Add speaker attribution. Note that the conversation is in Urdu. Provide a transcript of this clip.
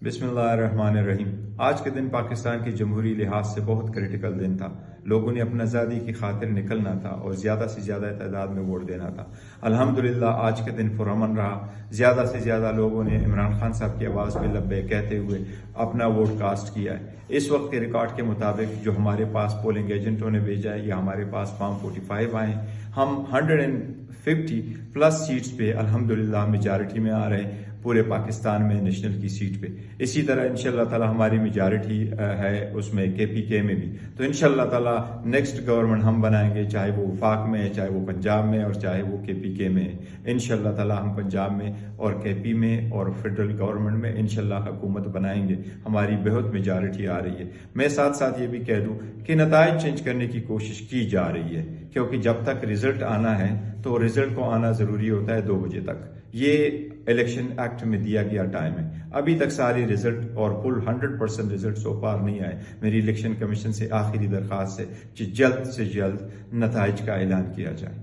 Speaker 1: بسم اللہ الرحمن الرحیم۔ آج کے دن پاکستان کے جمہوری لحاظ سے بہت کریٹیکل دن تھا۔ لوگوں نے اپنا آزادی کی خاطر نکلنا تھا اور زیادہ سے زیادہ تعداد میں ووٹ دینا تھا۔ الحمدللہ آج کے دن پرامن رہا۔ زیادہ سے زیادہ لوگوں نے عمران خان صاحب کی آواز میں لبیک کہتے ہوئے اپنا ووٹ کاسٹ کیا ہے۔ اس وقت کے ریکارڈ کے مطابق جو ہمارے پاس پولنگ ایجنٹوں نے بھیجا ہے یا ہمارے پاس فارم 45 آئے ہیں، ہم 150 پلس سیٹس پہ الحمدللہ میجارٹی میں آ رہے ہیں پورے پاکستان میں نیشنل کی سیٹ پہ۔ اسی طرح انشاءاللہ تعالی ہماری میجارٹی ہے اس میں KPK میں بھی۔ تو انشاءاللہ تعالی نیکسٹ گورنمنٹ ہم بنائیں گے، چاہے وہ وفاق میں ہے، چاہے وہ پنجاب میں اور چاہے وہ KPK میں ہے۔ انشاءاللہ تعالی ہم پنجاب میں اور KP میں اور فیڈرل گورنمنٹ میں انشاءاللہ حکومت بنائیں گے۔ ہماری بہت میجارٹی آ رہی ہے۔ میں ساتھ ساتھ یہ بھی کہہ دوں کہ نتائج چینج کرنے کی کوشش کی جا رہی ہے، کیونکہ جب تک رزلٹ آنا ہے تو رزلٹ کو آنا ضروری ہوتا ہے 2 بجے تک۔ یہ الیکشن ایکٹ میں دیا گیا ٹائم ہے۔ ابھی تک ساری رزلٹ اور فل 100% رزلٹ سو پار نہیں آئے۔ میری الیکشن کمیشن سے آخری درخواست ہے کہ جلد سے جلد نتائج کا اعلان کیا جائے۔